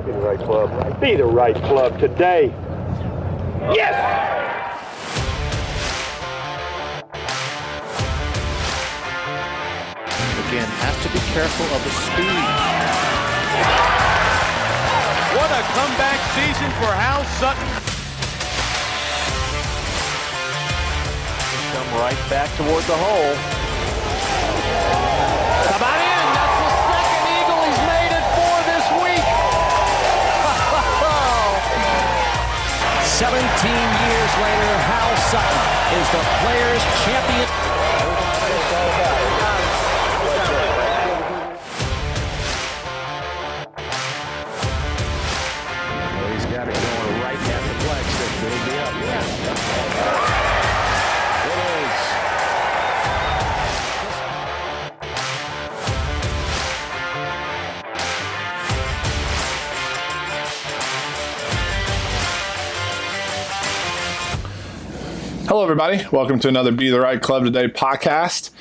Be the right club. Be the right club today. Yes! Again, has to be careful of the speed. What a comeback season for Hal Sutton. Come right back toward the hole. How about in? That's the second eagle he's made it for this week. 17 years later, Hal Sutton is the Players' Champion. He's got it going right at the flagstick. It'll be up. It is. Hello, everybody. Welcome to another Be the Right Club Today podcast.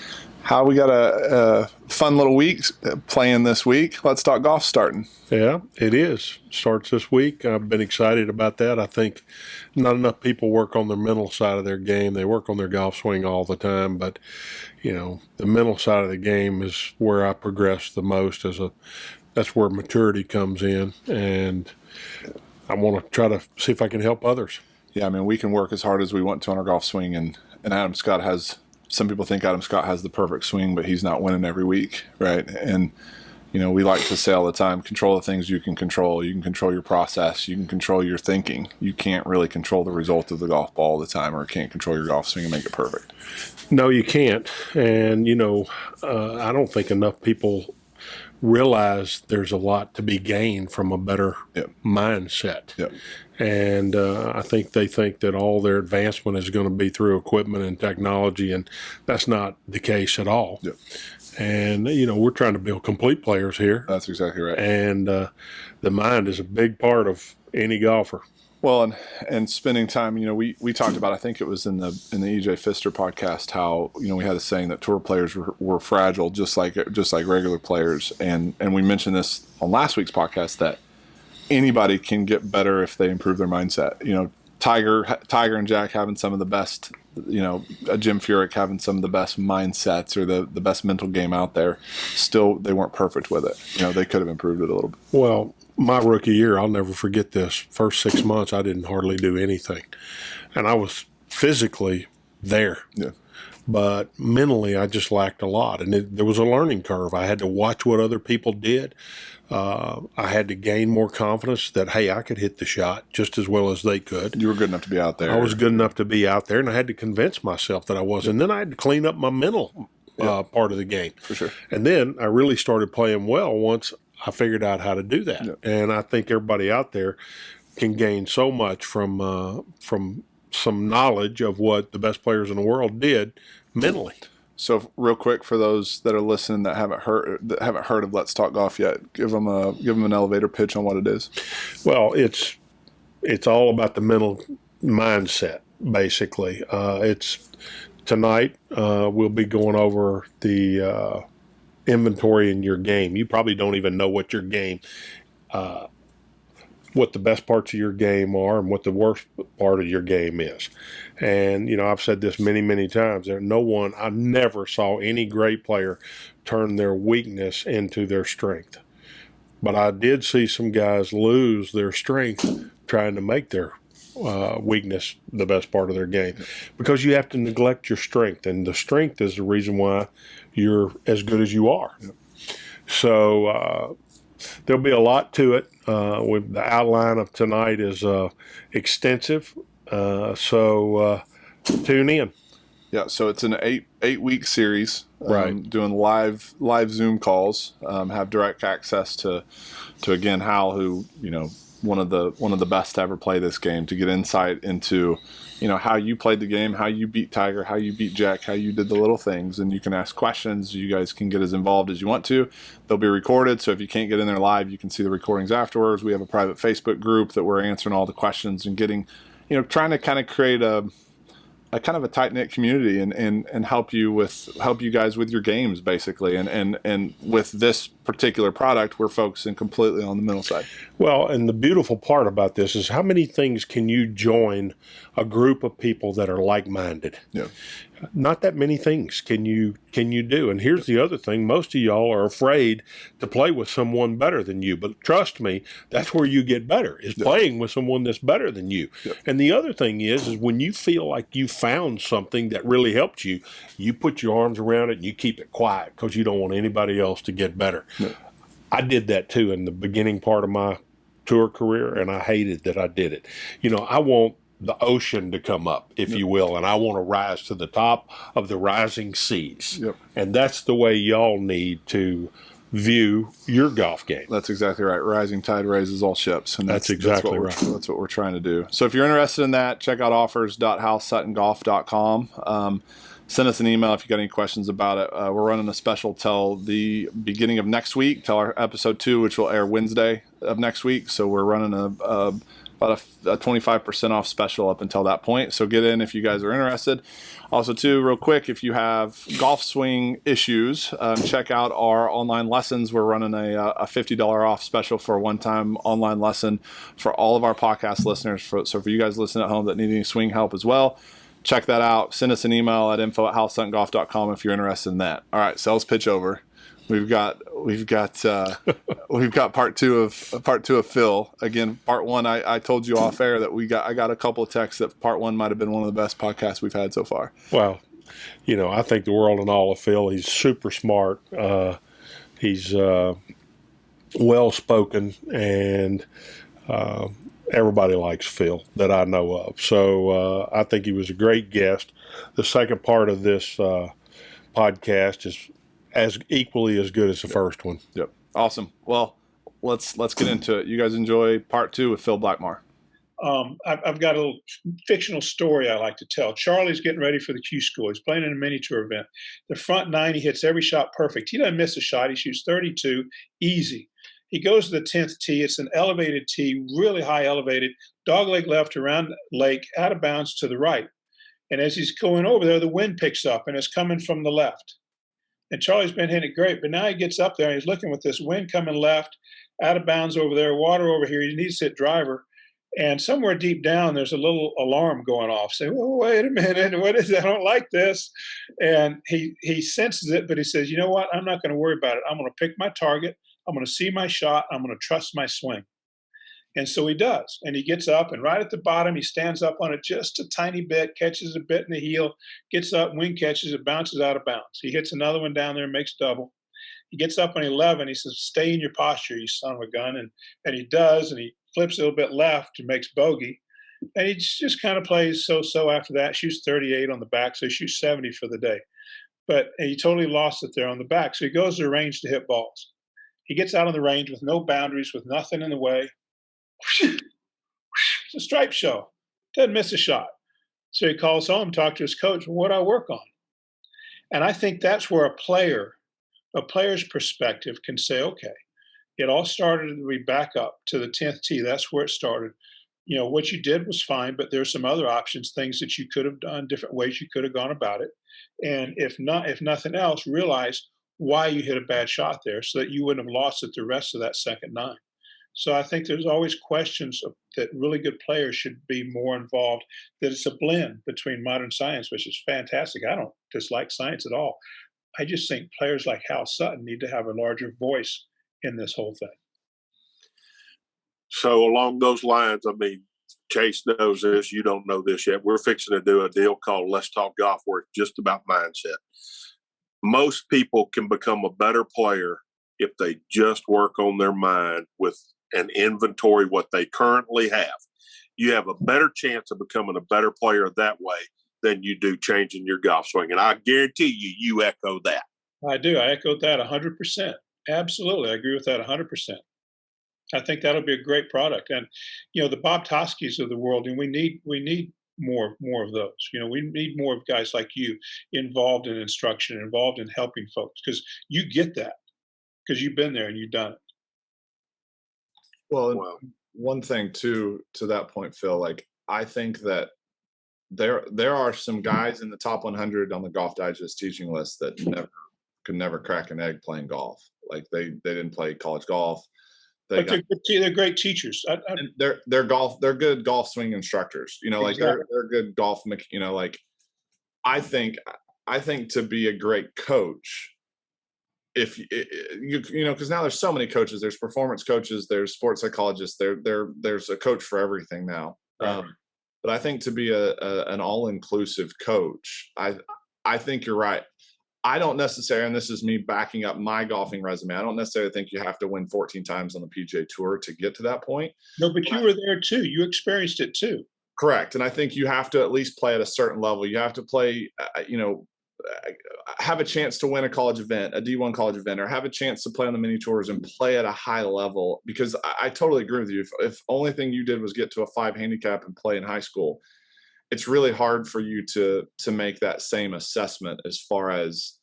How we got a fun little week playing this week. Let's Talk Golf starting. Yeah, it is. Starts this week. I've been excited about that. I think not enough people work on the mental side of their game. They work on their golf swing all the time, but you know, the mental side of the game is where I progress the most. That's where maturity comes in, and I want to try to see if I can help others. Yeah, I mean, we can work as hard as we want to on our golf swing, and Adam Scott has. Some people think Adam Scott has the perfect swing, but he's not winning every week, right? And you know, we like to say all the time, control the things you can control. You can control your process. You can control your thinking. You can't really control the result of the golf ball all the time, or can't control your golf swing and make it perfect. No, you can't. And, you know, I don't think enough people realize there's a lot to be gained from a better mindset. Yep. And I think they think that all their advancement is going to be through equipment and technology, and that's not the case at all. Yep. And, you know, we're trying to build complete players here. That's exactly right. And the mind is a big part of any golfer. Well, and spending time, you know, we talked about, I think it was in the E.J. Pfister podcast, how, you know, we had a saying that tour players were fragile, just like regular players. And we mentioned this on last week's podcast, that anybody can get better if they improve their mindset. You know, Tiger and Jack having some of the best, you know, Jim Furyk having some of the best mindsets or the best mental game out there. Still, they weren't perfect with it. You know, they could have improved it a little bit. Well, my rookie year, I'll never forget this. First 6 months, I didn't hardly do anything. And I was physically there. Yeah. But mentally, I just lacked a lot. And there was a learning curve. I had to watch what other people did. I had to gain more confidence that, hey, I could hit the shot just as well as they could. You were good enough to be out there. I was good enough to be out there, and I had to convince myself that I was. And then I had to clean up my mental part of the game. For sure. And then I really started playing well once I figured out how to do that. Yep. And I think everybody out there can gain so much from some knowledge of what the best players in the world did mentally. So real quick, for those that are listening that haven't heard of Let's Talk Golf yet, give them an elevator pitch on what it is. Well, it's all about the mental mindset, basically. It's tonight we'll be going over the inventory in your game. You probably don't even know what your game, what the best parts of your game are and what the worst part of your game is. And, you know, I've said this many, many times. I never saw any great player turn their weakness into their strength. But I did see some guys lose their strength trying to make their weakness the best part of their game, because you have to neglect your strength, and the strength is the reason why you're as good as you are. So there'll be a lot to it. The outline of tonight is extensive, so tune in. Yeah, so it's an eight week series. Right. Doing live Zoom calls. Have direct access to again Hal, who, you know, one of the best to ever play this game, to get insight into, you know, how you played the game, how you beat Tiger, how you beat Jack, how you did the little things. And you can ask questions. You guys can get as involved as you want to. They'll be recorded, so if you can't get in there live, you can see the recordings afterwards. We have a private Facebook group that we're answering all the questions and getting, you know, trying to kind of create a a kind of a tight knit community and help you guys with your games basically. And with this particular product, we're focusing completely on the mental side. Well, and the beautiful part about this is how many things can you join a group of people that are like-minded? Yeah. Not that many things can you do. And here's the other thing. Most of y'all are afraid to play with someone better than you. But trust me, that's where you get better, is playing with someone that's better than you. Yep. And the other thing is when you feel like you found something that really helped you, you put your arms around it and you keep it quiet because you don't want anybody else to get better. Yep. I did that too in the beginning part of my tour career, and I hated that I did it. I want the ocean to come up, if you will, and I want to rise to the top of the rising seas. Yep. And that's the way y'all need to view your golf game. That's exactly right. Rising tide raises all ships. And that's exactly right. That's what we're trying to do. So if you're interested in that, check out offers.halsuttongolf.com. Send us an email if you got any questions about it. We're running a special till the beginning of next week, till our episode 2, which will air Wednesday of next week. So we're running about a 25% off special up until that point. So get in if you guys are interested. Also, too, real quick, if you have golf swing issues, check out our online lessons. We're running a $50 off special for a one-time online lesson for all of our podcast listeners. So for you guys listening at home that need any swing help as well, check that out. Send us an email at info@halsuttongolf.com if you're interested in that. All right, sales pitch over. We've got part two of Phil. Again, part one, I told you off air that I got a couple of texts that part one might have been one of the best podcasts we've had so far. Well, I think the world and all of Phil. He's super smart. He's well spoken, and everybody likes Phil that I know of. So I think he was a great guest. The second part of this podcast is as equally as good as the first one. Yep. Awesome. Well, let's get into it. You guys enjoy part 2 with Phil Blackmar. I've got a little fictional story I like to tell. Charlie's getting ready for the Q School. He's playing in a mini tour event. The front 9, he hits every shot perfect. He doesn't miss a shot. He shoots 32, easy. He goes to the 10th tee. It's an elevated tee, really high elevated, dogleg left around lake, out of bounds to the right. And as he's going over there, the wind picks up and it's coming from the left. And Charlie's been hitting it great, but now he gets up there and he's looking with this wind coming left, out of bounds over there, water over here. He needs to hit driver. And somewhere deep down, there's a little alarm going off. Say, "Oh, wait a minute, what is it? I don't like this." And he senses it, but he says, "You know what? I'm not going to worry about it. I'm going to pick my target. I'm going to see my shot. I'm going to trust my swing." And so he does. And he gets up, and right at the bottom, he stands up on it just a tiny bit, catches a bit in the heel, gets up, wind catches it, bounces out of bounds. He hits another one down there, makes double. He gets up on 11. He says, "Stay in your posture, you son of a gun." And he does, and he flips a little bit left and makes bogey. And he just kind of plays so-so after that, shoots 38 on the back, so he shoots 70 for the day. But he totally lost it there on the back. So he goes to the range to hit balls. He gets out on the range with no boundaries, with nothing in the way. It's a stripe show. Doesn't miss a shot. So he calls home, talks to his coach, "What do I work on?" And I think that's where a player's perspective can say, okay, it all started, we back up to the 10th tee. That's where it started. What you did was fine, but there's some other options, things that you could have done, different ways you could have gone about it. And if nothing else, realize why you hit a bad shot there so that you wouldn't have lost it the rest of that second 9. So I think there's always questions that really good players should be more involved, that it's a blend between modern science, which is fantastic. I don't dislike science at all. I just think players like Hal Sutton need to have a larger voice in this whole thing. So along those lines, Chase knows this. You don't know this yet. We're fixing to do a deal called Let's Talk Golf, where it's just about mindset. Most people can become a better player if they just work on their mind with an inventory what they currently have. You have a better chance of becoming a better player that way than you do changing your golf swing. And I guarantee you echo that. I do. I echoed that 100%. Absolutely. I agree with that 100%. I think that'll be a great product. And, the Bob Toskis of the world, and we need more of those. We need more of guys like you involved in instruction, involved in helping folks, because you get that, because you've been there and you've done it. Well, one thing too, to that point, Phil, I think that there are some guys in the top 100 on the Golf Digest teaching list that could never crack an egg playing golf. Like they didn't play college golf. But they're great teachers. And they're good golf swing instructors. You know, like Exactly. they're good golf. You know, like I think to be a great coach, if you know, because now there's so many coaches. There's performance coaches. There's sports psychologists. There's a coach for everything now. Right. But I think to be an all-inclusive coach, I think you're right. I don't necessarily, and this is me backing up my golfing resume, I don't necessarily think you have to win 14 times on the PGA Tour to get to that point. No, but you were there too. You experienced it too. Correct. And I think you have to at least play at a certain level. You have to play, have a chance to win a college event, a D1 college event, or have a chance to play on the mini tours and play at a high level. Because I totally agree with you. If only thing you did was get to a 5 handicap and play in high school, it's really hard for you to make that same assessment as far as,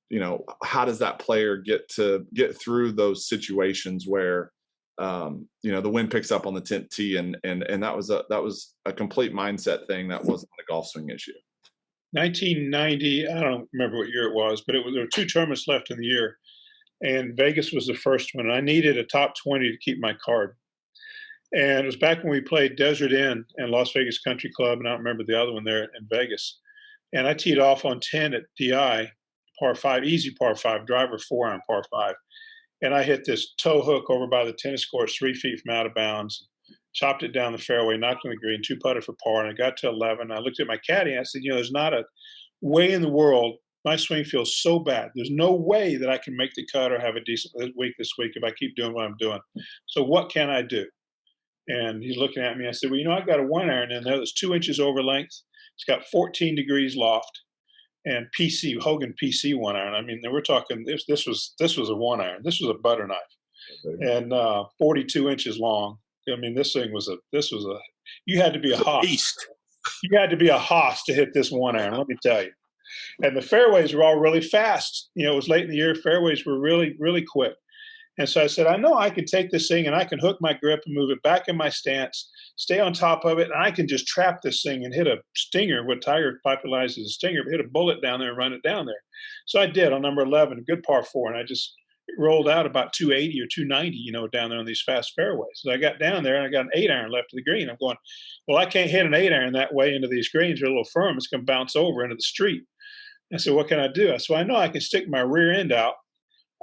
you know, how does that player get through those situations where, you know, the wind picks up on the 10th tee, and that was a complete mindset thing. That wasn't a golf swing issue. 1990, I don't remember what year it was, but there were 2 tournaments left in the year, and Vegas was the first one. I needed a top 20 to keep my card. And it was back when we played Desert Inn and Las Vegas Country Club, and I don't remember the other one there in Vegas. And I teed off on 10 at DI, par 5, easy par 5, driver 4-iron par 5. And I hit this toe hook over by the tennis courts 3 feet from out of bounds, chopped it down the fairway, knocked on the green, 2 putted for par, and I got to 11. I looked at my caddy and I said, you know, there's not a way in the world. My swing feels so bad. There's no way that I can make the cut or have a decent week this week if I keep doing what I'm doing. So what can I do? And he's looking at me. I said, well, you know, I've got a 1-iron in there that's 2 inches over length. It's got 14 degrees loft, and Hogan PC 1-iron. I mean, we're talking, this was a 1-iron. This was a butter knife, and 42 inches long. I mean, this was a, you had to be a hoss. You had to be a hoss to hit this 1-iron, let me tell you. And the fairways were all really fast. You know, it was late in the year. Fairways were really, really quick. And so I said, I know I can take this thing and I can hook my grip and move it back in my stance, stay on top of it, and I can just trap this thing and hit a stinger, what Tiger popularized as a stinger, hit a bullet down there and run it down there. So I did on number 11, a good par 4, and I just rolled out about 280 or 290, you know, down there on these fast fairways. So I got down there and I got an 8-iron left of the green. I'm going, well, I can't hit an 8-iron that way into these greens. They're a little firm. It's going to bounce over into the street. I said, what can I do? So I know I can stick my rear end out,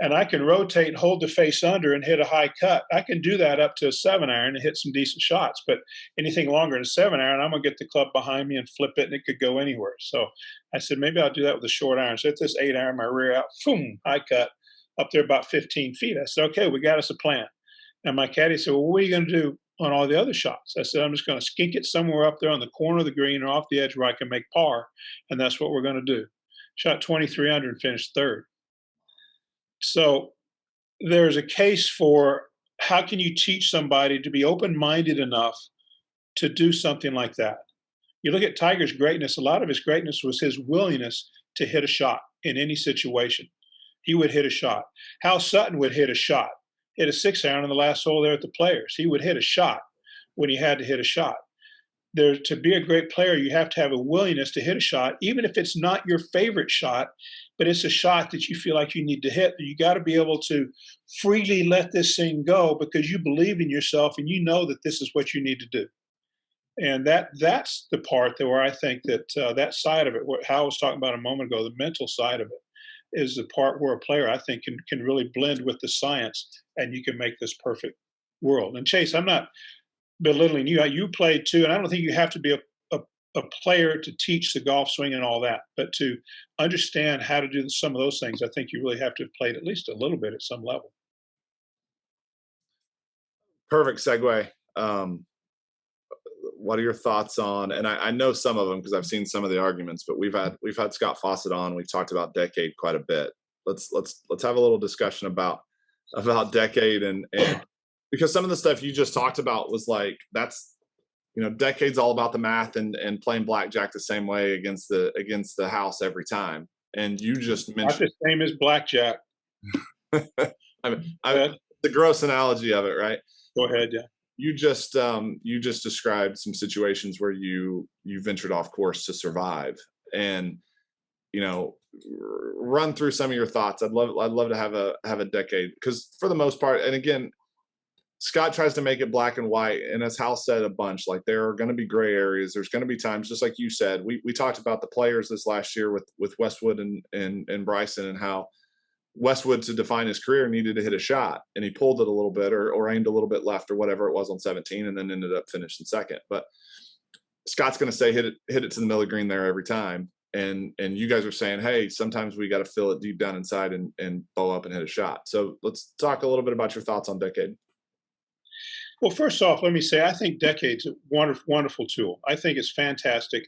and I can rotate and hold the face under and hit a high cut. I can do that up to a 7-iron and hit some decent shots. But anything longer than a 7-iron, I'm going to get the club behind me and flip it, and it could go anywhere. So I said, maybe I'll do that with a short iron. So hit this 8-iron, my rear out, boom, high cut, up there about 15 feet. I said, okay, we got us a plan. And my caddy said, well, what are you going to do on all the other shots? I said, I'm just going to skink it somewhere up there on the corner of the green or off the edge where I can make par, and that's what we're going to do. Shot 23 under and finished 3rd. So there's a case for how can you teach somebody to be open-minded enough to do something like that? You look at Tiger's greatness, a lot of his greatness was his willingness to hit a shot in any situation. He would hit a shot. Hal Sutton would hit a shot, hit a 6-iron on the last hole there at the Players. He would hit a shot when he had to hit a shot. To be a great player, you have to have a willingness to hit a shot, even if it's not your favorite shot, but it's a shot that you feel like you need to hit. You got to be able to freely let this thing go because you believe in yourself and you know that this is what you need to do. And that's the part that where I think that that side of it, what Hal was talking about a moment ago, the mental side of it, is the part where a player I think can really blend with the science, and you can make this perfect world. And Chase, I'm not belittling you. You played too, and I don't think you have to be a player to teach the golf swing and all that, but to understand how to do some of those things, I think you really have to have played at least a little bit at some level. Perfect segue. What are your thoughts on, and I know some of them because I've seen some of the arguments, but we've had Scott Fawcett on. We've talked about Decade quite a bit. Let's have a little discussion about Decade and because some of the stuff you just talked about was like, that's, you know, Decade's all about the math and playing blackjack the same way against the house every time. And you just mentioned not the same as blackjack. I mean, the gross analogy of it, right? Go ahead, yeah. you just described some situations where you ventured off course to survive, and run through some of your thoughts. I'd love to have a decade, because for the most part, and again, Scott tries to make it black and white, and as Hal said a bunch, like there are going to be gray areas. There's going to be times, just like you said. We talked about the players this last year with Westwood and Bryson, and how Westwood, to define his career, needed to hit a shot, and he pulled it a little bit or aimed a little bit left or whatever it was on 17, and then ended up finishing second. But Scott's going to say hit it to the middle of the green there every time. And you guys are saying, hey, sometimes we got to feel it deep down inside and bow up and hit a shot. So let's talk a little bit about your thoughts on Decade. Well, first off, let me say I think Decade's a wonderful, wonderful tool. I think it's fantastic.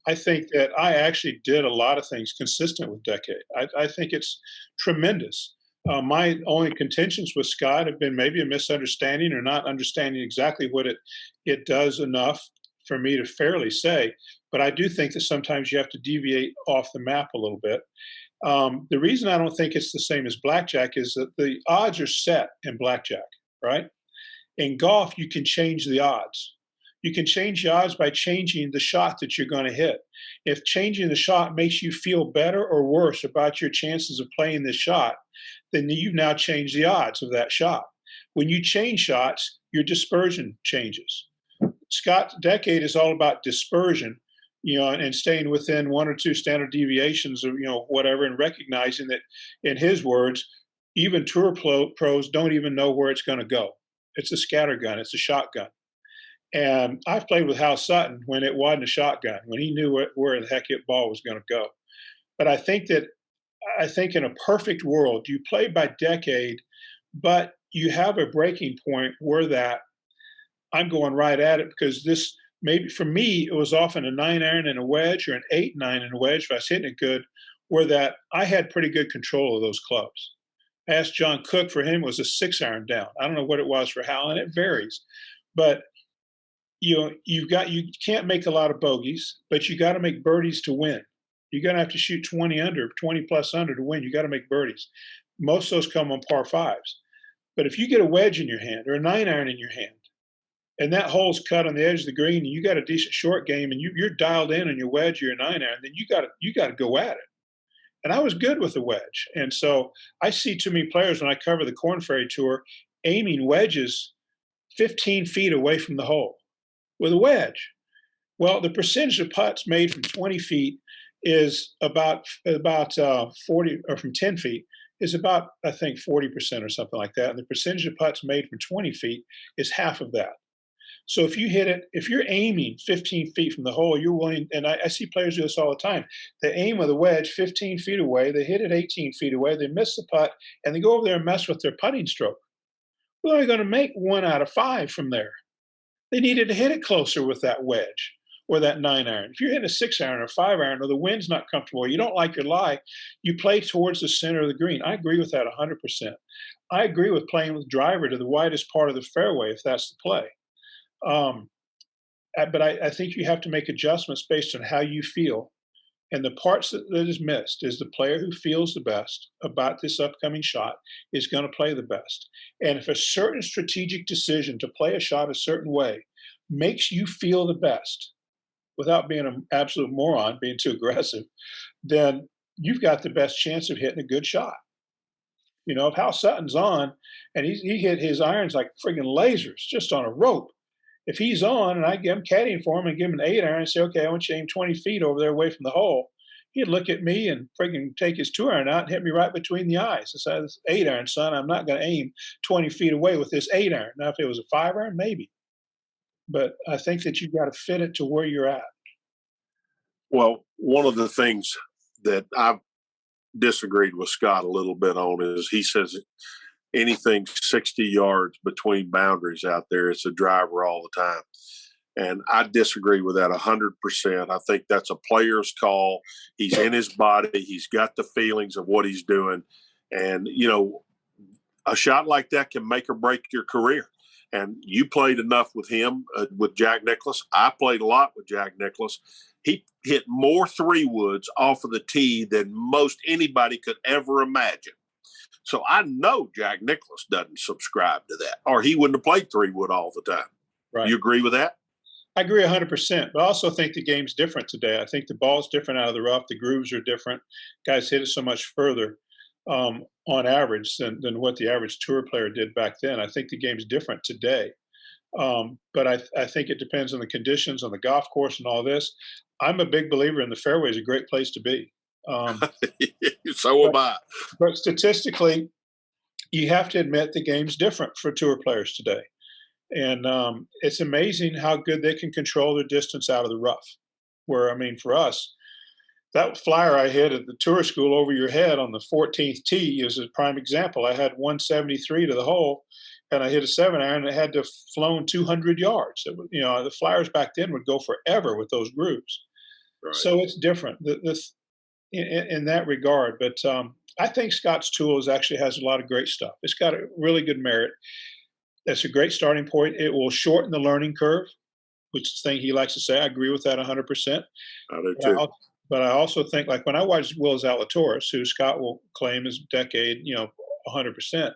I think that I actually did a lot of things consistent with Decade. I think it's tremendous. My only contentions with Scott have been maybe a misunderstanding or not understanding exactly what it does enough for me to fairly say. But I do think that sometimes you have to deviate off the map a little bit. The reason I don't think it's the same as blackjack is that the odds are set in blackjack, right? In golf, you can change the odds. You can change the odds by changing the shot that you're going to hit. If changing the shot makes you feel better or worse about your chances of playing this shot, then you've now changed the odds of that shot. When you change shots, your dispersion changes. Scott's Decade is all about dispersion, and staying within one or two standard deviations of, whatever, and recognizing that, in his words, even tour pros don't even know where it's going to go. It's a scatter gun. It's a shotgun. And I've played with Hal Sutton when it wasn't a shotgun, when he knew where the heck that ball was going to go. But I think in a perfect world, you play by Decade, but you have a breaking point where that I'm going right at it, because this, maybe for me, it was often a 9-iron and a wedge, or an 8-9 and a wedge if I was hitting it good, where that I had pretty good control of those clubs. I asked John Cook, for him it was a 6-iron down. I don't know what it was for Hal, and it varies. But you can't make a lot of bogeys, but you got to make birdies to win. You're going to have to shoot 20 plus under to win. You got to make birdies. Most of those come on par fives. But if you get a wedge in your hand or a 9-iron in your hand, and that hole's cut on the edge of the green, and you got a decent short game, and you're dialed in on your wedge or your 9-iron, then you got to go at it. And I was good with the wedge. And so I see too many players when I cover the Korn Ferry Tour aiming wedges 15 feet away from the hole with a wedge. Well, the percentage of putts made from 20 feet is about 40, or from 10 feet is about, I think, 40% or something like that. And the percentage of putts made from 20 feet is half of that. So if you hit it, if you're aiming 15 feet from the hole, you're willing, and I see players do this all the time. They aim with a wedge 15 feet away, they hit it 18 feet away, they miss the putt, and they go over there and mess with their putting stroke. Well, they're going to make 1 out of 5 from there. They needed to hit it closer with that wedge or that 9-iron. If you're hitting a 6-iron or 5-iron, or the wind's not comfortable, you don't like your lie, you play towards the center of the green. I agree with that 100%. I agree with playing with driver to the widest part of the fairway if that's the play. But I think you have to make adjustments based on how you feel. And the parts that is missed is the player who feels the best about this upcoming shot is going to play the best. And if a certain strategic decision to play a shot a certain way makes you feel the best, without being an absolute moron, being too aggressive, then you've got the best chance of hitting a good shot. If Hal Sutton's on and he hit his irons like friggin' lasers just on a rope, if he's on and I'm caddying for him and give him an 8-iron and say, okay, I want you to aim 20 feet over there away from the hole, he'd look at me and friggin' take his 2-iron out and hit me right between the eyes. I said, 8-iron, son, I'm not going to aim 20 feet away with this 8-iron. Now, if it was a 5-iron, maybe. But I think that you've got to fit it to where you're at. Well, one of the things that I've disagreed with Scott a little bit on is he says anything 60 yards between boundaries out there, it's a driver all the time. And I disagree with that 100%. I think that's a player's call. He's in his body. He's got the feelings of what he's doing. And, a shot like that can make or break your career. And you played enough with him, with Jack Nicklaus. I played a lot with Jack Nicklaus. He hit more 3-woods off of the tee than most anybody could ever imagine. So I know Jack Nicklaus doesn't subscribe to that, or he wouldn't have played 3-wood all the time. Right. You agree with that? I agree 100%, but I also think the game's different today. I think the ball's different out of the rough. The grooves are different. Guys hit it so much further on average than what the average tour player did back then. I think the game's different today. But I think it depends on the conditions on the golf course and all this. I'm a big believer in the fairway is a great place to be. So am I. But statistically, you have to admit the game's different for tour players today. And it's amazing how good they can control their distance out of the rough. Where, I mean, for us, that flyer I hit at the tour school over your head on the 14th tee is a prime example. I had 173 to the hole, and I hit a 7-iron, and it had to have flown 200 yards. The flyers back then would go forever with those grooves. Right. So it's different in that regard. But I think Scott's Tools actually has a lot of great stuff. It's got a really good merit. That's a great starting point. It will shorten the learning curve, which is the thing he likes to say. I agree with that 100%. I do too. But I also think, like when I watched Will Zalatoris, who Scott will claim is decade, 100%,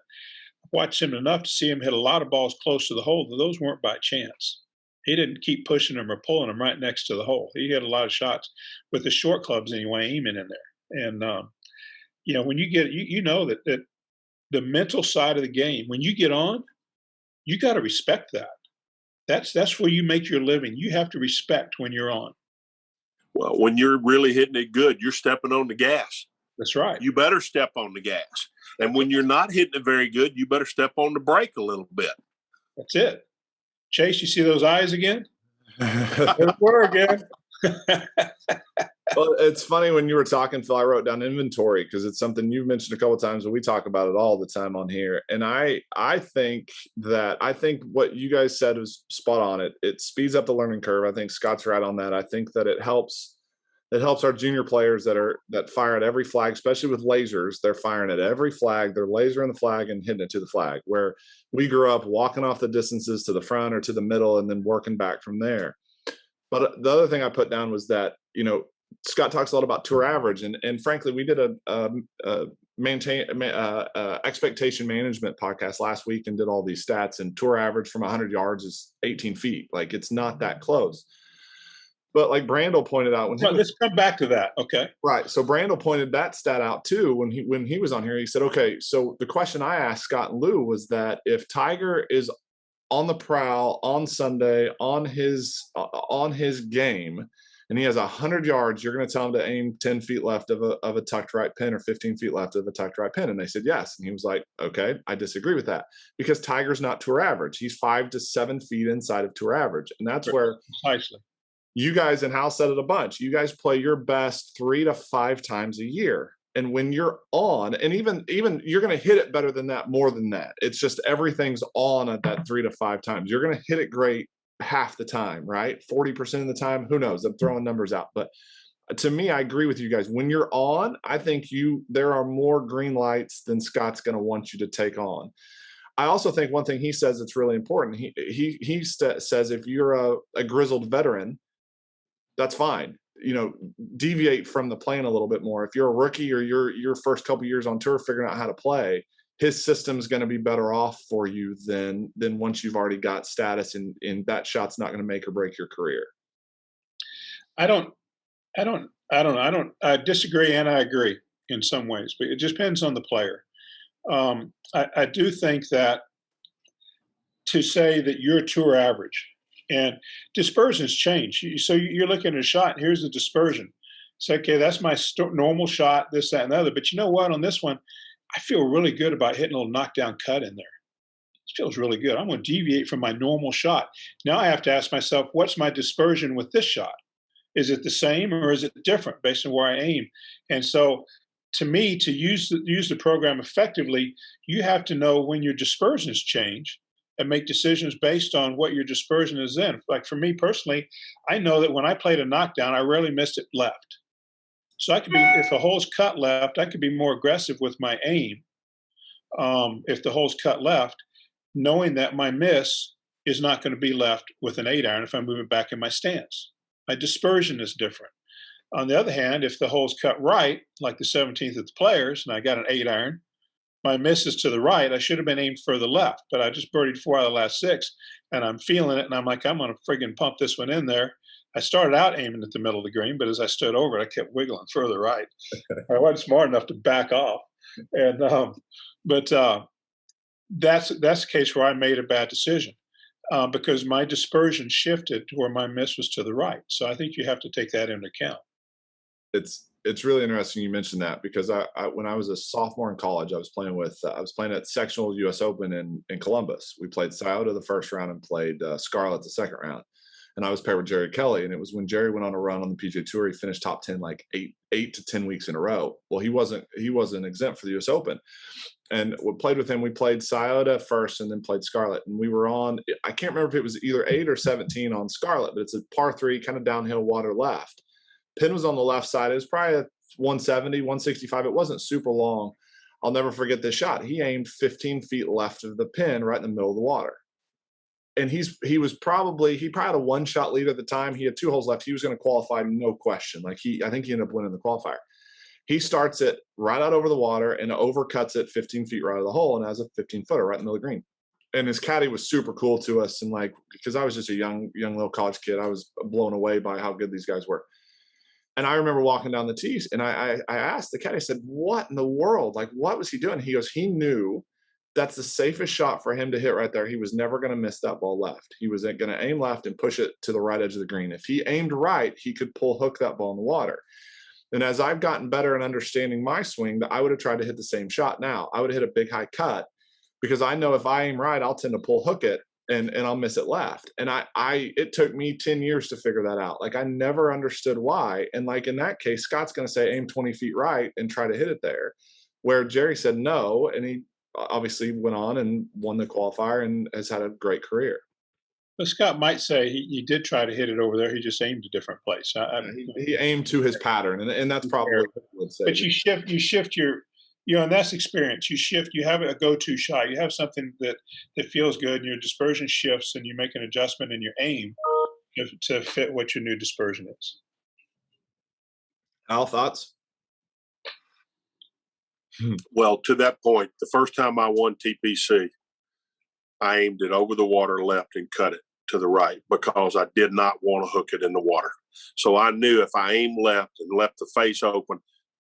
watched him enough to see him hit a lot of balls close to the hole. Those weren't by chance. He didn't keep pushing them or pulling them right next to the hole. He hit a lot of shots with the short clubs anyway, aiming in there. And, when you get, that the mental side of the game, when you get on, you got to respect that. That's where you make your living. You have to respect when you're on. Well, when you're really hitting it good, you're stepping on the gas. That's right. You better step on the gas. And when you're not hitting it very good, you better step on the brake a little bit. That's it. Chase, you see those eyes again? There they were again. Well, it's funny when you were talking, Phil, I wrote down inventory because it's something you've mentioned a couple of times, and we talk about it all the time on here. And I think what you guys said was spot on. It speeds up the learning curve. I think Scott's right on that. I think that it helps our junior players that fire at every flag, especially with lasers. They're firing at every flag. They're lasering the flag and hitting it to the flag, where we grew up walking off the distances to the front or to the middle and then working back from there. But the other thing I put down was that, Scott talks a lot about tour average, and frankly, we did a expectation management podcast last week and did all these stats, and tour average from 100 yards is 18 feet. Like, it's not that close. But like Brandel pointed out let's come back to that. Okay. Right. So Brandel pointed that stat out too when he was on here. He said, okay, so the question I asked Scott and Lou was that if Tiger is on the prowl on Sunday on his game, and he has 100 yards, you're going to tell him to aim 10 feet left of a tucked right pin or 15 feet left of a tucked right pin. And they said yes. And he was like, okay, I disagree with that, because Tiger's not tour average. He's 5 to 7 feet inside of tour average. And that's where precisely you guys, and Hal said it a bunch, you guys play your best 3 to 5 times a year. And when you're on, and even you're going to hit it better than that, more than that. It's just everything's on at that 3 to 5 times. You're going to hit it great half the time, right? 40% of the time, who knows? I'm throwing numbers out. But to me, I agree with you guys. When you're on, I think there are more green lights than Scott's going to want you to take on. I also think one thing he says that's really important. He says if you're a grizzled veteran, that's fine. Deviate from the plane a little bit more. If you're a rookie or your first couple years on tour figuring out how to play, his system's going to be better off for you than once you've already got status, and that shot's not going to make or break your career. I disagree and I agree in some ways, but it just depends on the player. I do think that to say that you're tour average, and dispersions change. So you're looking at a shot, and here's the dispersion. It's okay, that's my normal shot, this, that, and the other. But you know what? On this one, I feel really good about hitting a little knockdown cut in there. It feels really good. I'm going to deviate from my normal shot. Now I have to ask myself, what's my dispersion with this shot? Is it the same or is it different based on where I aim? And so to me, to use the program effectively, you have to know when your dispersions change and make decisions based on what your dispersion is in. Like for me personally, I know that when I played a knockdown, I rarely missed it left. So I could be, if the hole's cut left, I could be more aggressive with my aim. If the hole's cut left, knowing that my miss is not going to be left with an 8-iron if I move it back in my stance. My dispersion is different. On the other hand, if the hole's cut right, like the 17th of the Players, and I got an 8-iron, my miss is to the right, I should have been aimed further left, but I just birdied 4 out of the last 6. and I'm feeling it, and I'm like, I'm going to friggin' pump this one in there. I started out aiming at the middle of the green, but as I stood over it, I kept wiggling further right. I wasn't smart enough to back off, and that's the case where I made a bad decision because my dispersion shifted to where my miss was to the right. So I think you have to take that into account. It's really interesting you mentioned that because I when I was a sophomore in college, I was playing at sectional U.S. Open in Columbus. We played Scioto the first round and played Scarlett the second round. And I was paired with Jerry Kelly, and it was when Jerry went on a run on the PGA Tour. He finished top 10 like eight to 10 weeks in a row. Well, he wasn't exempt for the U.S. Open, and we played with him. We played Scioto first, and then played Scarlett. And we were on. I can't remember if it was either 8 or 17 on Scarlett, but it's a par 3, kind of downhill water left. Pin was on the left side. It was probably a 170, 165. It wasn't super long. I'll never forget this shot. He aimed 15 feet left of the pin, right in the middle of the water. And he probably had a 1-shot lead at the time. He had 2 holes left. He was going to qualify, no question. I think he ended up winning the qualifier. He starts it right out over the water and overcuts it 15 feet right of the hole and has a 15-footer right in the middle of the green. And his caddy was super cool to us. And because I was just a young little college kid, I was blown away by how good these guys were. And I remember walking down the tees, and I asked the caddy, I said, what in the world? What was he doing? He goes, he knew that's the safest shot for him to hit right there. He was never going to miss that ball left. He was going to aim left and push it to the right edge of the green. If he aimed right, he could hook that ball in the water. And as I've gotten better in understanding my swing, I would have tried to hit the same shot now. I would have hit a big high cut because I know if I aim right, I'll tend to hook it and I'll miss it left. And it took me 10 years to figure that out. I never understood why. And in that case, Scott's going to say aim 20 feet right and try to hit it there, where Jerry said no. And he obviously went on and won the qualifier and has had a great career. But Scott might say he did try to hit it over there. He just aimed a different place. He aimed to his pattern, and that's probably what I would say. But you shift your, and that's experience. You have a go-to shot. You have something that feels good, and your dispersion shifts, and you make an adjustment in your aim to fit what your new dispersion is. Al, thoughts? Well, to that point, the first time I won TPC, I aimed it over the water left and cut it to the right because I did not want to hook it in the water. So I knew if I aimed left and left the face open,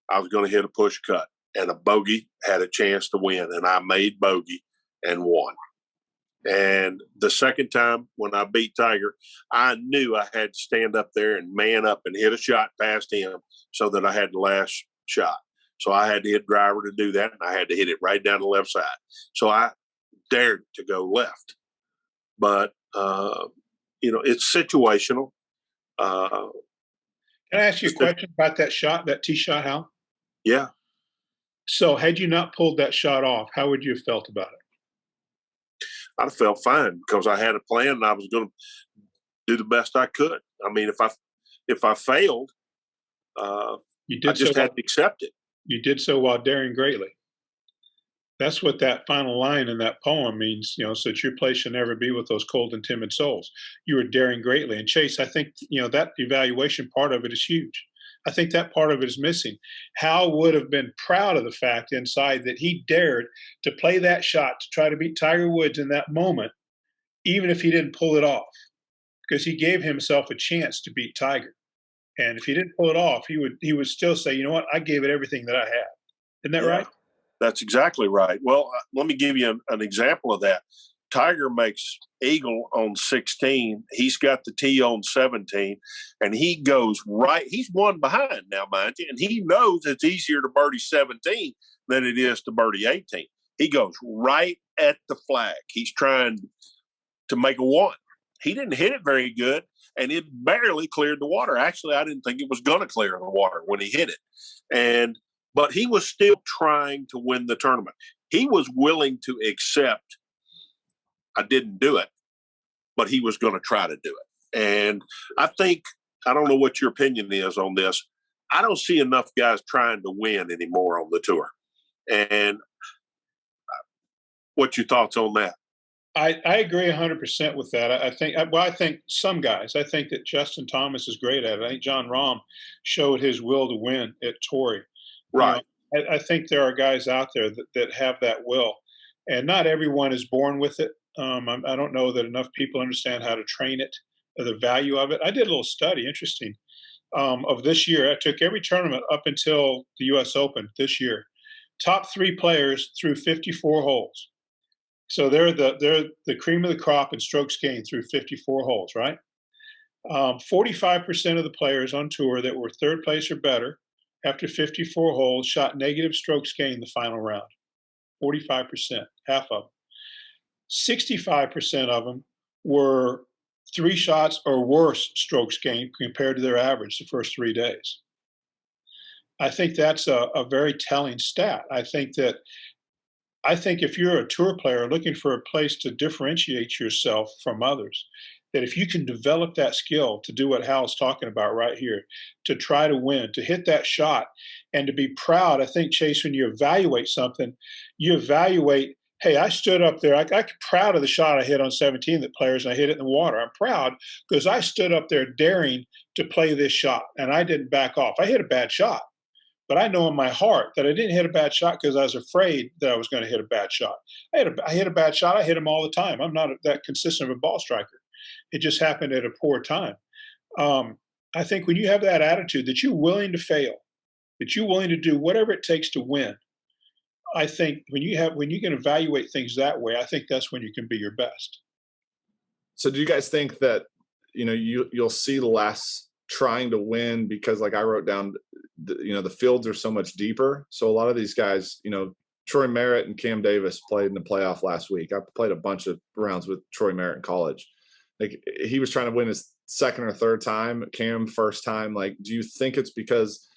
I was going to hit a push cut, and a bogey had a chance to win, and I made bogey and won. And the second time when I beat Tiger, I knew I had to stand up there and man up and hit a shot past him so that I had the last shot. So I had to hit driver to do that, and I had to hit it right down the left side. So I dared to go left. But, it's situational. Can I ask you a question about that shot, that tee shot, Hal? Yeah. So had you not pulled that shot off, how would you have felt about it? I'd have felt fine because I had a plan and I was going to do the best I could. I mean, if I failed, I just had to accept it. You did so while daring greatly. That's what that final line in that poem means, so that your place shall never be with those cold and timid souls. You were daring greatly. And Chase, I think, that evaluation part of it is huge. I think that part of it is missing. Hal would have been proud of the fact inside that he dared to play that shot to try to beat Tiger Woods in that moment, even if he didn't pull it off, because he gave himself a chance to beat Tiger. And if he didn't pull it off, he would still say, you know what, I gave it everything that I had. Isn't that right? That's exactly right. Well, let me give you an example of that. Tiger makes eagle on 16. He's got the tee on 17, and he goes right. He's one behind now, mind you, and he knows it's easier to birdie 17 than it is to birdie 18. He goes right at the flag. He's trying to make a one. He didn't hit it very good, and it barely cleared the water. Actually, I didn't think it was going to clear the water when he hit it. But he was still trying to win the tournament. He was willing to accept I didn't do it, but he was going to try to do it. And I don't know what your opinion is on this. I don't see enough guys trying to win anymore on the tour. And what's your thoughts on that? I agree 100% with that. I think some guys. I think that Justin Thomas is great at it. I think John Rahm showed his will to win at Torrey. Right. I think there are guys out there that have that will, and not everyone is born with it. I don't know that enough people understand how to train it, or the value of it. I did a little study, interesting, of this year. I took every tournament up until the U.S. Open this year. Top 3 players through 54 holes. So they're the cream of the crop in strokes gained through 54 holes, right? 45% of the players on tour that were third place or better after 54 holes shot negative strokes gained the final round. 45%, half of them. 65% of them were 3 shots or worse strokes gained compared to their average the first 3 days. I think that's a very telling stat. I think if you're a tour player looking for a place to differentiate yourself from others, that if you can develop that skill to do what Hal's talking about right here, to try to win, to hit that shot, and to be proud. I think, Chase, when you evaluate something, you evaluate, hey, I stood up there. I'm proud of the shot I hit on 17 that players, and I hit it in the water. I'm proud because I stood up there daring to play this shot, and I didn't back off. I hit a bad shot. But I know in my heart that I didn't hit a bad shot because I was afraid that I was going to hit a bad shot. I hit a bad shot. I hit them all the time. I'm not that consistent of a ball striker. It just happened at a poor time. I think when you have that attitude that you're willing to fail, that you're willing to do whatever it takes to win, I think when you can evaluate things that way, I think that's when you can be your best. So do you guys think that, you'll see less trying to win because, like I wrote down, the fields are so much deeper. So a lot of these guys, Troy Merritt and Cam Davis played in the playoff last week. I played a bunch of rounds with Troy Merritt in college. Like, he was trying to win his second or third time, Cam first time. Like, do you think it's because,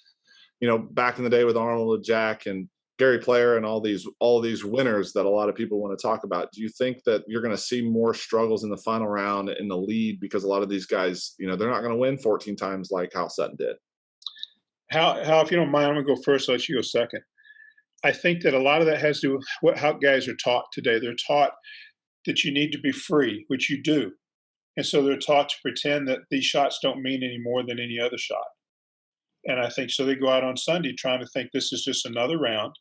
back in the day with Arnold and Jack and Gary Player and all these winners that a lot of people want to talk about, do you think that you're going to see more struggles in the final round in the lead because a lot of these guys, they're not going to win 14 times like Hal Sutton did? Hal, if you don't mind, I'm going to go first. I'll let you go second. I think that a lot of that has to do with how guys are taught today. They're taught that you need to be free, which you do. And so they're taught to pretend that these shots don't mean any more than any other shot. And I think so they go out on Sunday trying to think this is just another round.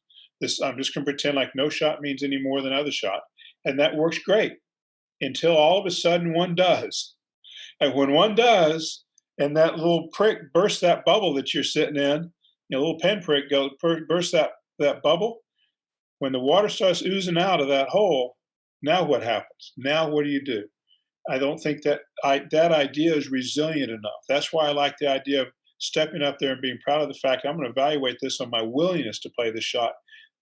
I'm just going to pretend like no shot means any more than other shot. And that works great until all of a sudden one does. And when one does, and that little prick bursts that bubble that you're sitting in, a little pinprick bursts that bubble. When the water starts oozing out of that hole, now what happens? Now what do you do? I don't think that idea is resilient enough. That's why I like the idea of stepping up there and being proud of the fact I'm going to evaluate this on my willingness to play the shot,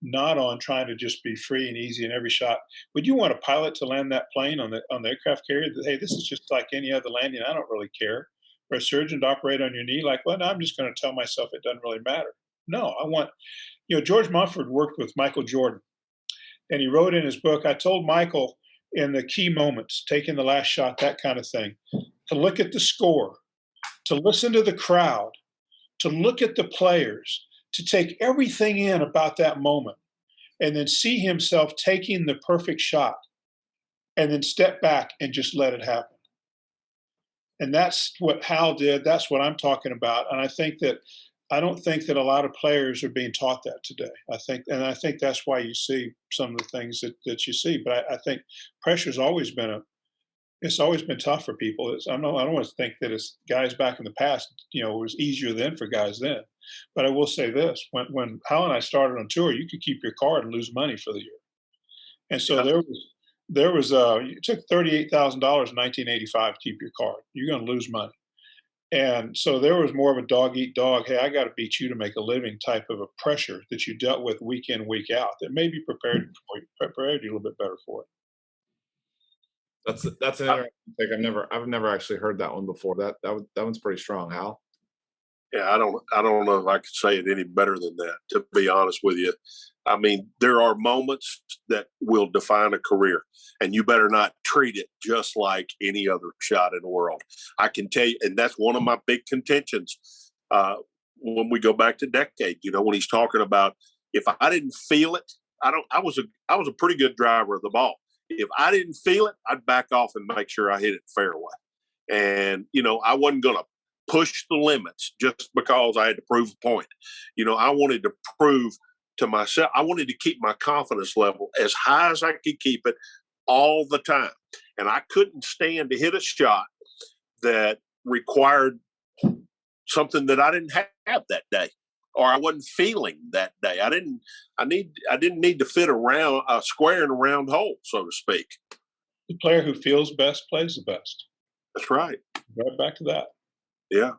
not on trying to just be free and easy in every shot. Would you want a pilot to land that plane on the aircraft carrier that, hey, this is just like any other landing, I don't really care? Or a surgeon to operate on your knee like, well, no, I'm just going to tell myself it doesn't really matter. No, I want, George Mumford worked with Michael Jordan, and he wrote in his book, I told Michael in the key moments, taking the last shot, that kind of thing, to look at the score, to listen to the crowd, to look at the players, to take everything in about that moment, and then see himself taking the perfect shot, and then step back and just let it happen. And that's what Hal did. That's what I'm talking about. And I don't think that a lot of players are being taught that today. I think that's why you see some of the things that you see. But I think pressure's always been it's always been tough for people. I don't want to think that it's guys back in the past, it was easier then for guys then. But I will say this, when Hal and I started on tour, you could keep your card and lose money for the year. And so there was it took $38,000 in 1985 to keep your card. You're going to lose money. And so there was more of a dog eat dog, hey, I got to beat you to make a living type of a pressure that you dealt with week in, week out that maybe prepared you a little bit better for it. That's an interesting thing. I've never actually heard that one before. That one's pretty strong, Hal. Yeah, I don't know if I could say it any better than that, to be honest with you. I mean, there are moments that will define a career, and you better not treat it just like any other shot in the world. I can tell you, and that's one of my big contentions when we go back to decade, when he's talking about, if I didn't feel it, I was a pretty good driver of the ball. If I didn't feel it, I'd back off and make sure I hit it fairway. And, I wasn't going to push the limits just because I had to prove a point. I wanted to prove to myself, I wanted to keep my confidence level as high as I could keep it all the time. And I couldn't stand to hit a shot that required something that I didn't have that day, or I wasn't feeling that day. I didn't need to fit around a square in a round hole, so to speak. The player who feels best plays the best. That's right. Right back to that. Yeah.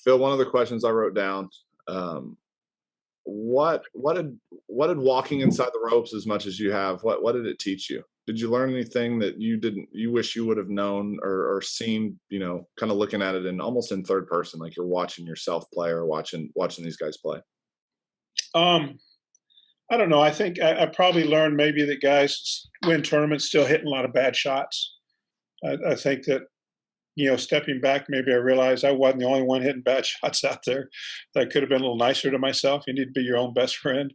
Phil, one of the questions I wrote down, what did walking inside the ropes as much as you have, what did it teach you? Did you learn anything that you wish you would have known or seen, kind of looking at it in almost in third person, like you're watching yourself play or watching these guys play? I don't know. I think I probably learned maybe that guys win tournaments still hitting a lot of bad shots. I think that, stepping back, maybe I realized I wasn't the only one hitting bad shots out there. That I could have been a little nicer to myself. You need to be your own best friend.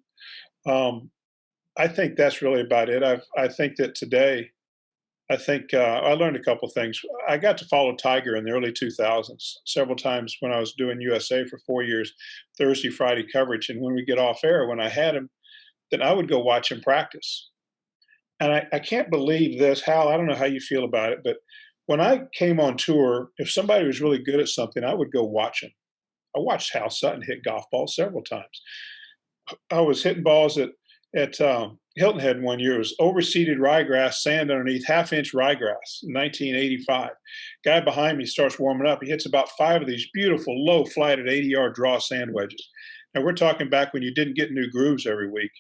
I think that's really about it. I think that today, I learned a couple things. I got to follow Tiger in the early 2000s several times when I was doing USA for 4 years, Thursday, Friday coverage. And when we get off air, when I had him, then I would go watch him practice. And I can't believe this, Hal. I don't know how you feel about it, but when I came on tour, if somebody was really good at something, I would go watch him. I watched Hal Sutton hit golf balls several times. I was hitting balls at Hilton Head one year. It was overseeded ryegrass, sand underneath, half-inch ryegrass in 1985. Guy behind me starts warming up. He hits about 5 of these beautiful, low-flighted 80-yard draw sand wedges. Now, we're talking back when you didn't get new grooves every week.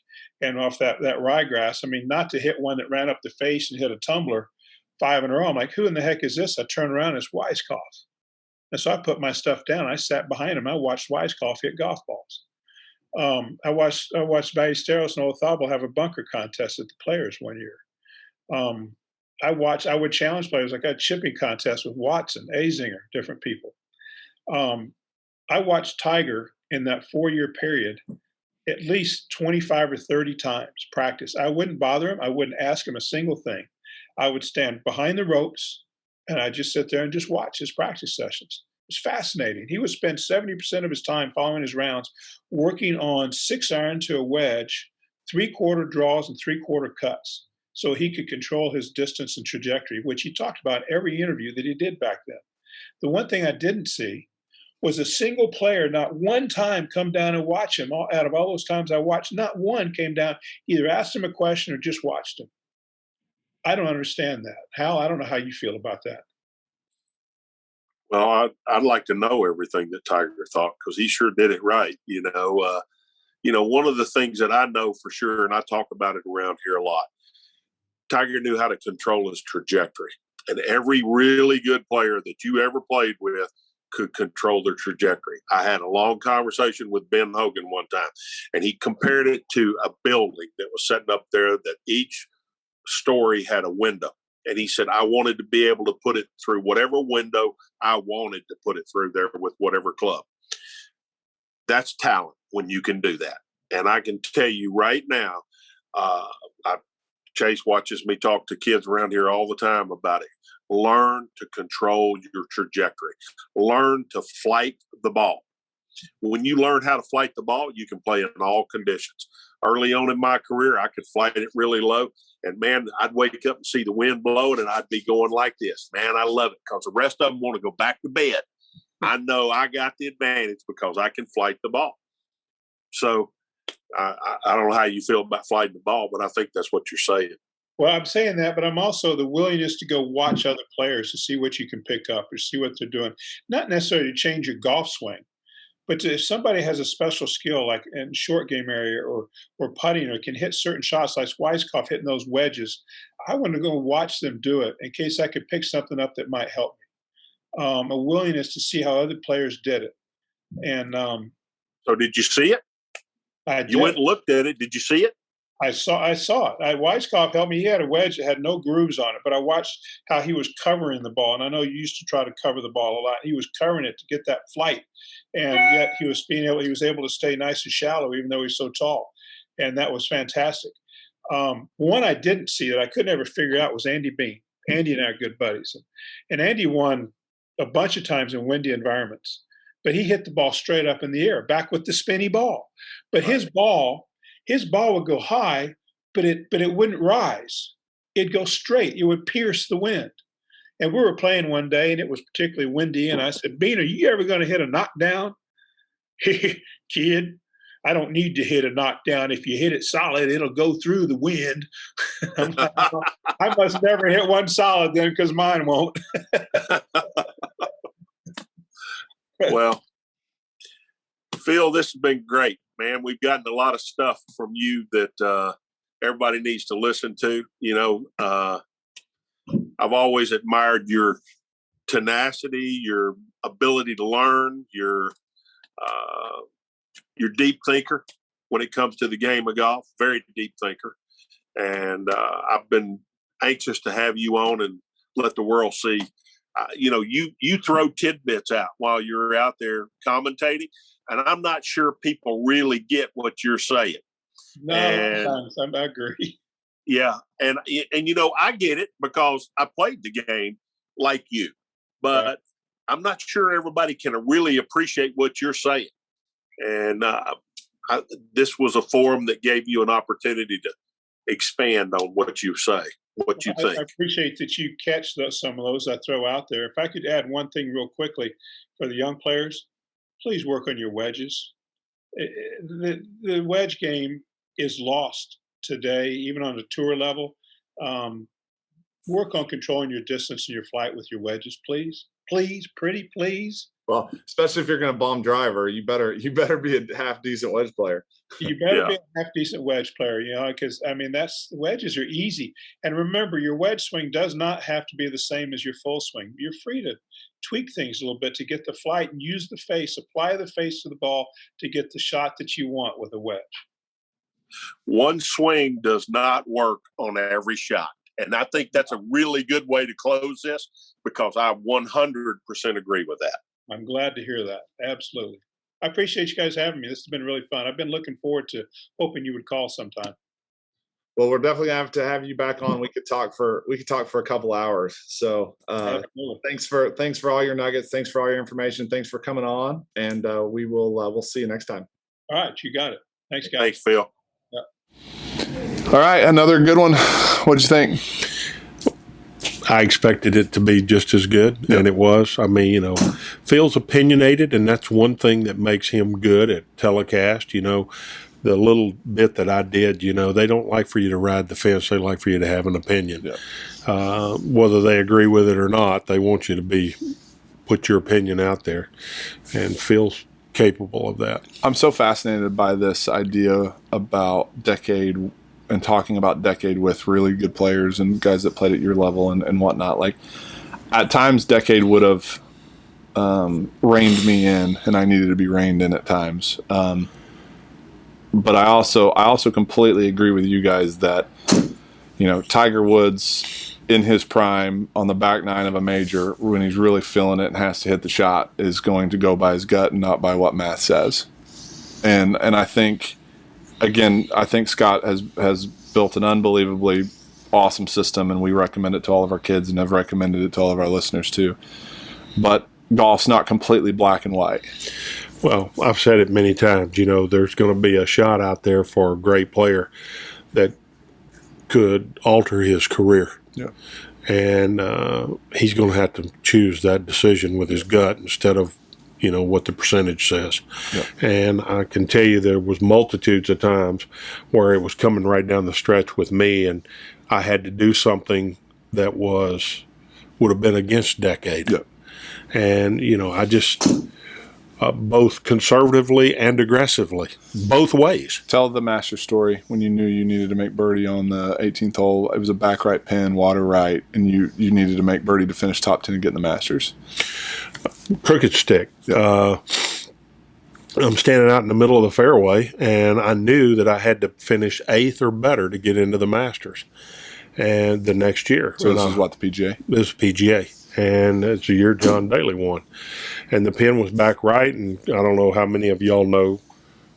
And off that ryegrass, not to hit one that ran up the face and hit a tumbler 5 in a row. I'm like, who in the heck is this? I turn around, it's Weiskopf. And so I put my stuff down. I sat behind him. I watched Weiskopf hit golf balls. I watched Ballesteros and Olazabal have a bunker contest at the Players one year. I would challenge players. Like I had chipping contests with Watson, Azinger, different people. I watched Tiger in that 4-year period at least 25 or 30 times practice. I wouldn't bother him. I wouldn't ask him a single thing. I would stand behind the ropes and I'd just sit there and just watch his practice sessions. It was fascinating. He would spend 70% of his time following his rounds working on 6-iron to a wedge, 3/4 draws and 3/4 cuts, so he could control his distance and trajectory, which he talked about in every interview that he did back then. The one thing I didn't see was a single player, not one time, come down and watch him. Out of all those times I watched, not one came down, either asked him a question or just watched him. I don't understand that. Hal, I don't know how you feel about that. Well, I'd like to know everything that Tiger thought because he sure did it right. One of the things that I know for sure, and I talk about it around here a lot, Tiger knew how to control his trajectory. And every really good player that you ever played with could control their trajectory. I had a long conversation with Ben Hogan one time, and he compared it to a building that was setting up there that each story had a window. And he said, I wanted to be able to put it through whatever window I wanted to put it through there with whatever club. That's talent when you can do that. And I can tell you right now, Chase watches me talk to kids around here all the time about it. Learn to control your trajectory. Learn to flight the ball. When you learn how to flight the ball, you can play in all conditions. Early on in my career, I could flight it really low. And, man, I'd wake up and see the wind blowing, and I'd be going like this. Man, I love it because the rest of them want to go back to bed. I know I got the advantage because I can flight the ball. So I don't know how you feel about flighting the ball, but I think that's what you're saying. Well, I'm saying that, but I'm also the willingness to go watch other players to see what you can pick up or see what they're doing. Not necessarily to change your golf swing, but if somebody has a special skill, like in short game area or putting, or can hit certain shots, like Weiskopf hitting those wedges, I want to go watch them do it in case I could pick something up that might help me. A willingness to see how other players did it. And so did you see it? You went and looked at it. Did you see it? I saw it. Weiskopf helped me. He had a wedge that had no grooves on it, but I watched how he was covering the ball. And I know you used to try to cover the ball a lot. He was covering it to get that flight, and yet he was able to stay nice and shallow, even though he's so tall, and that was fantastic. One I didn't see that I could never figure out was Andy Bean. Andy and I are good buddies, and Andy won a bunch of times in windy environments, but he hit the ball straight up in the air, back with the spinny ball. But his ball would go high, but it wouldn't rise. it'd go straight. It would pierce the wind. And we were playing one day, and it was particularly windy. And I said, Bean, are you ever going to hit a knockdown? Kid, I don't need to hit a knockdown. If you hit it solid, it'll go through the wind. I must never hit one solid then, because mine won't. Well, Phil, this has been great, man. We've gotten a lot of stuff from you that everybody needs to listen to. You know, I've always admired your tenacity, your ability to learn, your deep thinker when it comes to the game of golf. Very deep thinker, and I've been anxious to have you on and let the world see. You know, you throw tidbits out while you're out there commentating, and I'm not sure people really get what you're saying. No, I agree. Yeah, and you know, I get it because I played the game like you, but right. I'm not sure everybody can really appreciate what you're saying. And this was a forum that gave you an opportunity to expand on what you say, what you think. I appreciate that you catch some of those I throw out there. If I could add one thing real quickly for the young players, please work on your wedges. The wedge game is lost today, even on the tour level. Work on controlling your distance and your flight with your wedges, please. Please, pretty please. Well, especially if you're going to bomb driver, you better be a half decent wedge player. You better be a half decent wedge player, you know, because I mean wedges are easy. And remember, your wedge swing does not have to be the same as your full swing. You're free to tweak things a little bit to get the flight and use the face, apply the face to the ball to get the shot that you want with a wedge. One swing does not work on every shot. And I think that's a really good way to close this, because I 100% agree with that. I'm glad to hear that. Absolutely. I appreciate you guys having me. This has been really fun. I've been looking forward to hoping you would call sometime. Well, we're definitely going to have you back on. We could talk for a couple hours. So thanks for all your nuggets. Thanks for all your information. Thanks for coming on. And we'll see you next time. All right. You got it. Thanks, guys. Thanks, Phil. Yeah. All right. Another good one. What'd you think? I expected it to be just as good, and it was. I mean, you know, Phil's opinionated, and that's one thing that makes him good at telecast. You know, the little bit that I did, you know, they don't like for you to ride the fence. They like for you to have an opinion. Yeah. Whether they agree with it or not, they want you to put your opinion out there, and Phil's capable of that. I'm so fascinated by this idea about decade and talking about decade with really good players and guys that played at your level and whatnot. Like, at times, decade would have reined me in, and I needed to be reined in at times. But I also completely agree with you guys that, you know, Tiger Woods in his prime on the back nine of a major, when he's really feeling it and has to hit the shot, is going to go by his gut and not by what math says. And I think, again, I think Scott has built an unbelievably awesome system, and we recommend it to all of our kids and have recommended it to all of our listeners too. But golf's not completely black and white. Well, I've said it many times, you know, there's going to be a shot out there for a great player that could alter his career. Yeah. And he's going to have to choose that decision with his gut instead of, you know, what the percentage says. Yep. And I can tell you there was multitudes of times where it was coming right down the stretch with me, and I had to do something that would have been against decade. Yep. And, you know, I just both conservatively and aggressively, both ways. Tell the master story when you knew you needed to make birdie on the 18th hole. It was a back right pin, water right, and you needed to make birdie to finish top 10 and get in the Masters. Crooked stick. I'm standing out in the middle of the fairway, and I knew that I had to finish 8th or better to get into the Masters. And the next year. So this is what, the PGA? This is PGA. And it's the year John Daly won. And the pin was back right, and I don't know how many of y'all know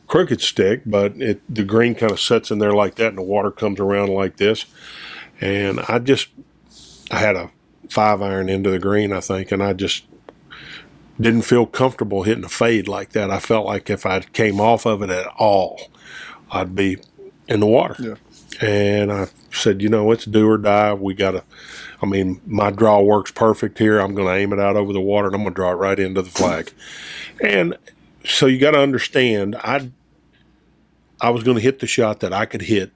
crooked stick, but the green kind of sets in there like that, and the water comes around like this. And I had a 5-iron into the green, I think, and I just didn't feel comfortable hitting a fade like that. I felt like if I came off of it at all, I'd be in the water. Yeah. And I said, it's do or die. My draw works perfect here. I'm going to aim it out over the water, and I'm going to draw it right into the flag. And so you got to understand, I was going to hit the shot that I could hit,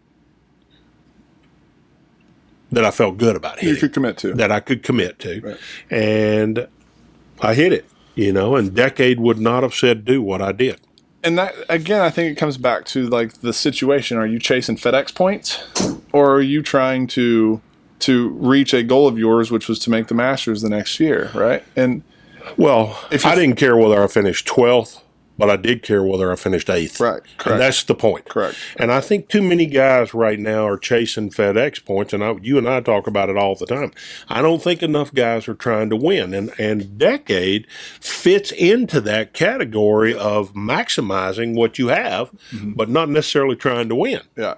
that I felt good about hitting. You could commit to. That I could commit to. Right. And I hit it, and Decade would not have said do what I did. And that, again, I think it comes back to like the situation. Are you chasing FedEx points, or are you trying to reach a goal of yours, which was to make the Masters the next year, right? And well, I didn't care whether I finished 12th, but I did care whether I finished 8th. Right. Correct. And that's the point. Correct. And I think too many guys right now are chasing FedEx points, and you and I talk about it all the time. I don't think enough guys are trying to win, and Decade fits into that category of maximizing what you have, but not necessarily trying to win. Yeah,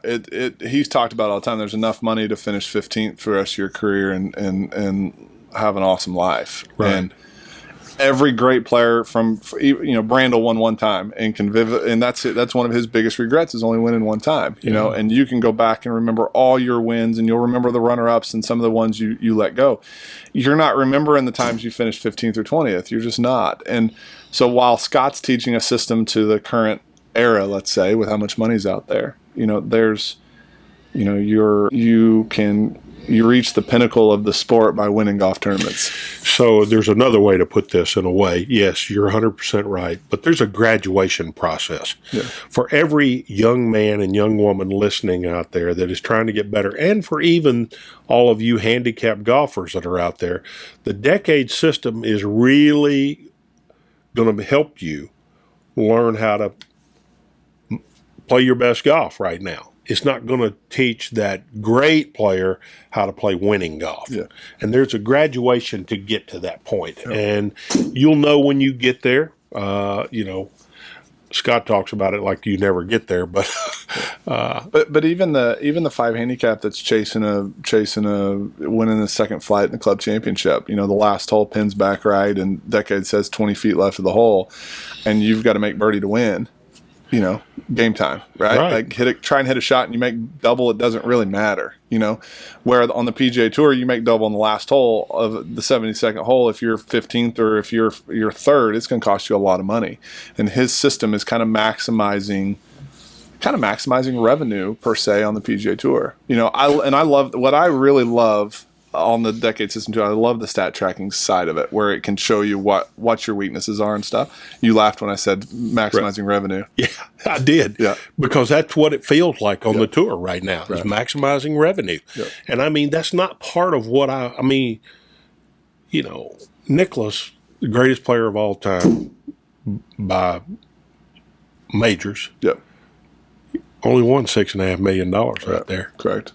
he's talked about all the time. There's enough money to finish 15th for the rest of your career and have an awesome life. Right. And every great player Brandel won one time and and that's it. That's one of his biggest regrets, is only winning one time, and you can go back and remember all your wins, and you'll remember the runner-ups and some of the ones you let go. You're not remembering the times you finished 15th or 20th. You're just not. And so while Scott's teaching a system to the current era, let's say, with how much money's out there, there's, you reach the pinnacle of the sport by winning golf tournaments. So there's another way to put this in a way. Yes, you're 100% right, but there's a graduation process. Yeah. For every young man and young woman listening out there that is trying to get better, and for even all of you handicapped golfers that are out there, the Decade system is really going to help you learn how to play your best golf right now. It's not going to teach that great player how to play winning golf. Yeah. And there's a graduation to get to that point. Yeah. And you'll know when you get there. Scott talks about it like you never get there, but even the 5 handicap that's chasing a winning the second flight in the club championship, the last hole pins back right and Decade says 20 feet left of the hole, and you've got to make birdie to win. Game time, right? Like try and hit a shot and you make double, it doesn't really matter, where on the PGA Tour, you make double on the last hole of the 72nd hole. If you're 15th or if you're third, it's going to cost you a lot of money. And his system is kind of maximizing revenue per se on the PGA Tour. I love what I really love on the Decade system too. I love the stat tracking side of it, where it can show you what your weaknesses are and stuff. You laughed when I said maximizing revenue. Yeah, I did. Yeah, because that's what it feels like on the tour right now, is maximizing revenue. Yeah. And that's not part of what Nicklaus, the greatest player of all time by majors. Yeah, only won $6.5 million right there. Correct.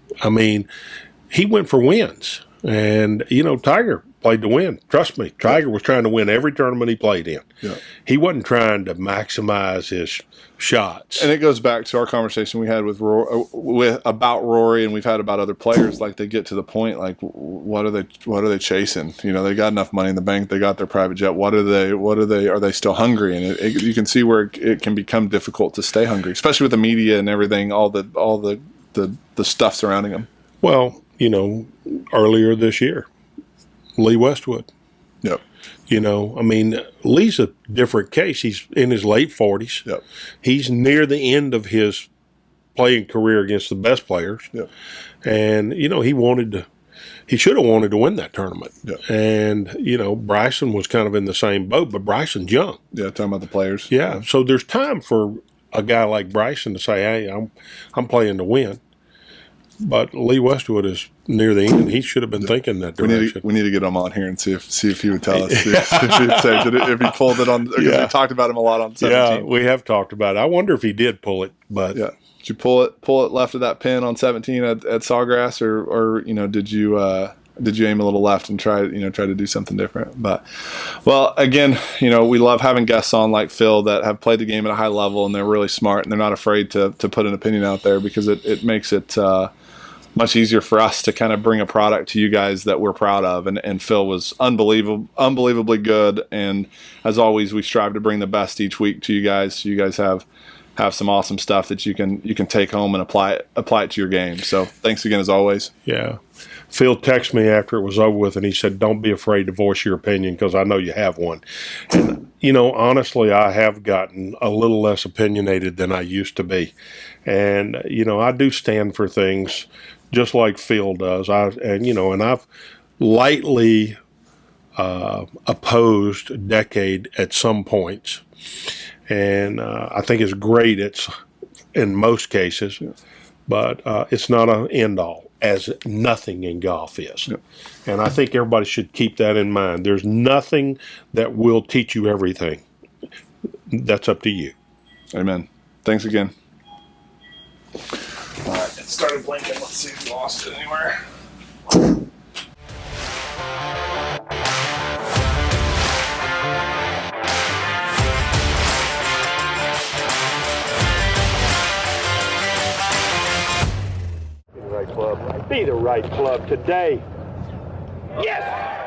He went for wins. And, Tiger played to win. Trust me, Tiger was trying to win every tournament he played in. Yeah. He wasn't trying to maximize his shots. And it goes back to our conversation we had about Rory, and we've had about other players. Like, they get to the point, like, what are they chasing? They got enough money in the bank. They got their private jet. Are they still hungry? And you can see where it can become difficult to stay hungry, especially with the media and everything, all the stuff surrounding them. Well, earlier this year, Lee Westwood. Yep. Lee's a different case. He's in his late 40s. Yep. He's near the end of his playing career against the best players. Yep. And, he should have wanted to win that tournament. Yep. And, Bryson was kind of in the same boat, but Bryson's young. Yeah, talking about the players. Yeah. So there's time for a guy like Bryson to say, hey, I'm playing to win. But Lee Westwood is near the end. He should have been thinking that direction. We need to get him on here and see if he would tell us if he pulled it on. Because we talked about him a lot on 17. Yeah, we have talked about it. I wonder if he did pull it. But yeah, did you pull it left of that pin on 17 at Sawgrass, or did you aim a little left and try to do something different? But well, again, we love having guests on like Phil that have played the game at a high level, and they're really smart and they're not afraid to put an opinion out there, because it makes it much easier for us to kind of bring a product to you guys that we're proud of. And Phil was unbelievably good. And as always, we strive to bring the best each week to you guys, so you guys have have some awesome stuff that you can take home and apply it to your game. So thanks again as always. Yeah. Phil texted me after it was over with, and he said, "Don't be afraid to voice your opinion because I know you have one." And, honestly, I have gotten a little less opinionated than I used to be. And, I do stand for things just like Phil does. And I've lightly opposed Decade at some points. And I think it's great in most cases, but it's not an end-all, as nothing in golf is. Yep. And I think everybody should keep that in mind. There's nothing that will teach you everything. That's up to you. Amen. Thanks again. All right, it started blinking. Let's see if we lost it anywhere. Be the right club today. Yes!